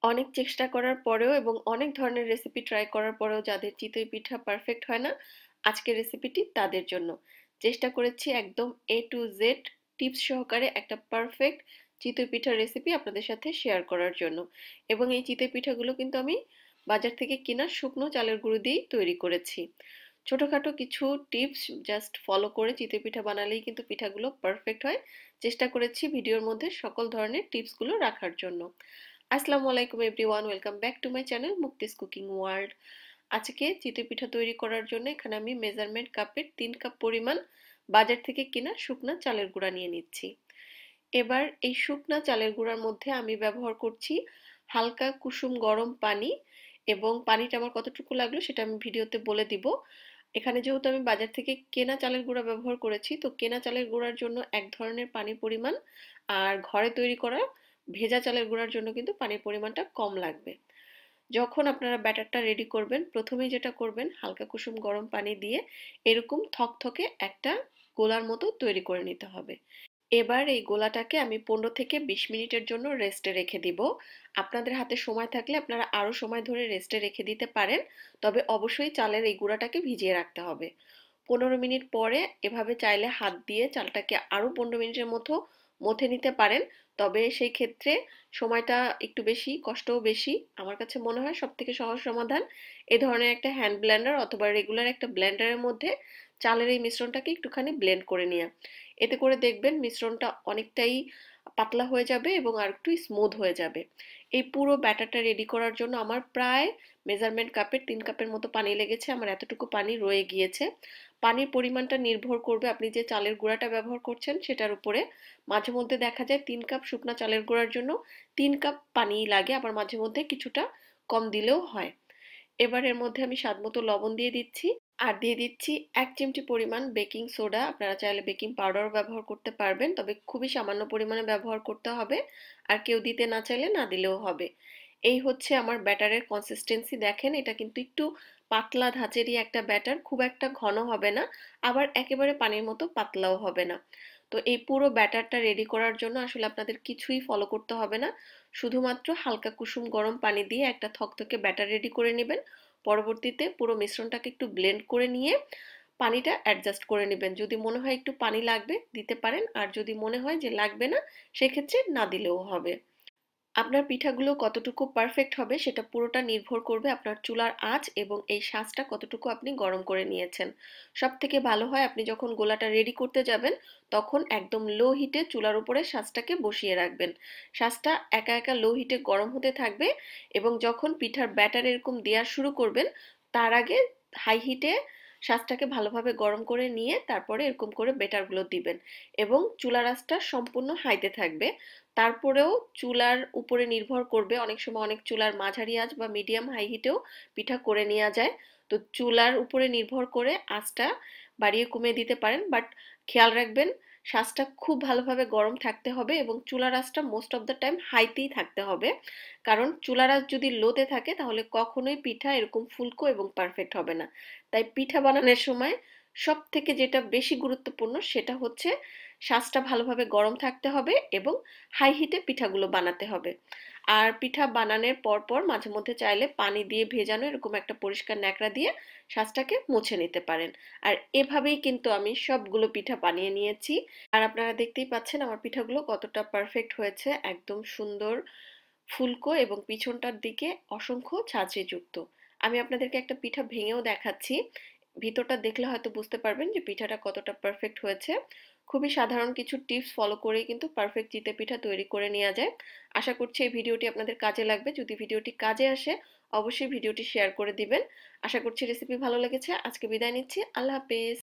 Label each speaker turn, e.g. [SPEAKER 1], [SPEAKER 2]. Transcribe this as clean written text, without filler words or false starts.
[SPEAKER 1] অনেক চেষ্টা করার পরেও এবং অনেক ধরনের রেসিপি ট্রাই করার পরেও যাদের চিতই পিঠা পারফেক্ট হয় না, আজকের রেসিপিটি তাদের জন্য। চেষ্টা করেছি একদম A to Z টিপস সহকারে একটা পারফেক্ট চিতই পিঠার রেসিপি আপনাদের সাথে শেয়ার করার জন্য। এবং এই চিতই পিঠাগুলো কিন্তু আমি বাজার থেকে কেনা শুকনো চালের গুঁড়ো দিয়েই তৈরি করেছি। ছোটখাটো কিছু টিপস জাস্ট ফলো করে চিতই পিঠা বানালেই কিন্তু পিঠাগুলো পারফেক্ট হয়। চেষ্টা করেছি ভিডিওর মধ্যে সকল ধরনের টিপসগুলো রাখার জন্য। আসসালামু আলাইকুম everyone, welcome back to my channel Mukti's cooking world. আজকে চিতই পিঠা তৈরি করার জন্য এখানে আমি মেজারমেন্ট কাপের 3 কাপ পরিমাণ বাজার থেকে কেনা শুকনা চালের গুঁড়া নিয়ে নিচ্ছি। এবার এই শুকনা চালের গুঁড়ার মধ্যে আমি ব্যবহার করছি হালকা কুসুম গরম পানি, এবং পানিটা আমার কতটুকু লাগলো সেটা আমি ভিডিওতে বলে দিব। এখানে যেহেতু আমি বাজার থেকে কেনা চালের গুঁড়া ব্যবহার করেছি, তো কেনা চালের গুঁড়ার জন্য এক ধরনের পানির পরিমাণ, আর ঘরে তৈরি করা ভেজা চালের গুঁড়ার জন্য কিন্তু পানির পরিমাণটা কম লাগবে। যখন আপনারা ব্যাটারটা রেডি করবেন, প্রথমেই যেটা করবেন হালকা কুসুম গরম পানি দিয়ে এরকম থকথকে একটা গোলার মতো তৈরি করে নিতে হবে। এবার এই গোলাটাকে আমি 15 থেকে 20 মিনিটের জন্য রেস্টে রেখে দিব। আপনাদের হাতে সময় থাকলে আপনারা আরো সময় ধরে রেস্টে রেখে দিতে পারেন, তবে অবশ্যই চালের এই গুঁড়াটাকে ভিজিয়ে রাখতে হবে। 15 মিনিট পরে এভাবে চাইলে হাত দিয়ে চালটাকে আরো 15 মিনিটের মতো মথে নিতে পারেন, তবে সেই ক্ষেত্রে সময়টা একটু বেশি, কষ্টও বেশি। আমার কাছে মনে হয় সব থেকে সহজ সমাধান এই ধরনের একটা হ্যান্ড ব্লেন্ডার অথবা রেগুলার একটা ব্লেন্ডারের মধ্যে চালের এই মিশ্রণটাকে একটুখানি ব্লেন্ড করে নেওয়া। এতে করে দেখবেন মিশ্রণটা অনেকটাই পাতলা হয়ে যাবে এবং আর একটু স্মুথ হয়ে যাবে। এই পুরো ব্যাটারটা রেডি করার জন্য আমার প্রায় মেজারমেন্ট কাপের 3 কাপের মতো পানি লেগেছে, আমার এতটুকু পানি রয়ে গিয়েছে। পানির পরিমাণটা নির্ভর করবে আপনি যে চালের গুঁড়াটা ব্যবহার করছেন সেটার উপরে। মাঝে মধ্যে দেখা যায় 3 কাপ শুকনা চালের গুঁড়ার জন্য 3 কাপ পানি লাগে, আবার মাঝে মধ্যে কিছুটা কম দিলেও হয়। এবার এর মধ্যে আমি স্বাদমতো লবণ দিয়ে দিচ্ছি, আর দিয়ে দিচ্ছি 1 চিমটি পরিমাণ বেকিং সোডা। আপনারা চাইলে বেকিং পাউডারও ব্যবহার করতে পারবেন, তবে খুবই সামান্য পরিমাণে ব্যবহার করতে হবে। আর কেউ দিতে না চাইলে না দিলেও হবে। এই হচ্ছে আমার ব্যাটারের কনসিস্টেন্সি। দেখেন এটা কিন্তু একটু পাতলা ধাঁচেরই একটা ব্যাটার, খুব একটা ঘন হবে না, আবার একেবারে পানির মতো পাতলাও হবে না। তো এই পুরো ব্যাটারটা রেডি করার জন্য আসলে আপনাদের কিছুই ফলো করতে হবে না, শুধুমাত্র হালকা কুসুম গরম পানি দিয়ে একটা থকথকে ব্যাটার রেডি করে নেবেন। পরবর্তীতে পুরো মিশ্রণটাকে একটু ব্লেন্ড করে নিয়ে পানিটা অ্যাডজাস্ট করে নেবেন। যদি মনে হয় একটু পানি লাগবে দিতে পারেন, আর যদি মনে হয় যে লাগবে না সেক্ষেত্রে না দিলেও হবে। আপনার পিঠাগুলো কতটুকু পারফেক্ট হবে সেটা পুরোটা নির্ভর করবে আপনার চুলার আঁচ এবং এই শাঁসটা কতটুকু আপনি গরম করে নিয়েছেন। সব থেকে ভালো হয় আপনি যখন গোলাটা রেডি করতে যাবেন তখন একদম লো হিটে চুলার উপরে শাঁসটাকে বসিয়ে রাখবেন। শাঁসটা একা একা লো হিটে গরম হতে থাকবে, এবং যখন পিঠার ব্যাটার এরকম দেওয়া শুরু করবেন তার আগে হাই হিটে শাঁসটাকে ভালোভাবে গরম করে নিয়ে তারপরে এরকম করে বেটারগুলো দিবেন, এবং চুলার আঁচটা সম্পূর্ণ হাইতে থাকবে। তারপরেও চুলার উপরে নির্ভর করবে, অনেক সময় অনেক চুলার মাঝারি আঁচ বা মিডিয়াম হাই হিটেও পিঠা করে নেওয়া যায়। তো চুলার উপরে নির্ভর করে আঁচটা বাড়িয়ে কমিয়ে দিতে পারেন, বাট খেয়াল রাখবেন শাঁসটা খুব ভালোভাবে গরম থাকতে হবে এবং চুলার আঁচটা মোস্ট অফ দ্য টাইম হাইতেই থাকতে হবে। কারণ চুলার আঁচ যদি লোতে থাকে তাহলে কখনোই পিঠা এরকম ফুলকো এবং পারফেক্ট হবে না। তাই পিঠা বানানোর সময় সব থেকে যেটা বেশি গুরুত্বপূর্ণ সেটা হচ্ছে শাঁসটা ভালোভাবে গরম থাকতে হবে এবং হাই হিটে পিঠাগুলো বানাতে হবে। আর পিঠা বানানোর পর পর মাঝে মধ্যে চাইলে পানি দিয়ে ভেজানো এরকম একটা পরিষ্কার ন্যাকড়া দিয়ে শাঁসটাকে মুছে নিতে পারেন। আর এভাবেই কিন্তু আমি সবগুলো পিঠা বানিয়ে নিয়েছি। আর আপনারা দেখতেই পাচ্ছেন আমার পিঠাগুলো কতটা পারফেক্ট হয়েছে, একদম সুন্দর ফুলকো এবং পিছনটার দিকে অসংখ্য ছাঁচে যুক্ত। আমি আপনাদেরকে একটা পিঠা ভেঙেও দেখাচ্ছি, ভিতরটা দেখলে হয়তো বুঝতে পারবেন যে পিঠাটা কতটা পারফেক্ট হয়েছে। খুবই সাধারণ কিছু টিপস ফলো করেই কিন্তু পারফেক্ট চিতই পিঠা তৈরি করে নেওয়া যায়। আশা করছি এই ভিডিওটি আপনাদের কাজে লাগবে। যদি ভিডিওটি কাজে আসে অবশ্যই ভিডিওটি শেয়ার করে দিবেন। আশা করছি রেসিপি ভালো লেগেছে। আজকে বিদায় নিচ্ছি। আল্লাহ হাফেজ।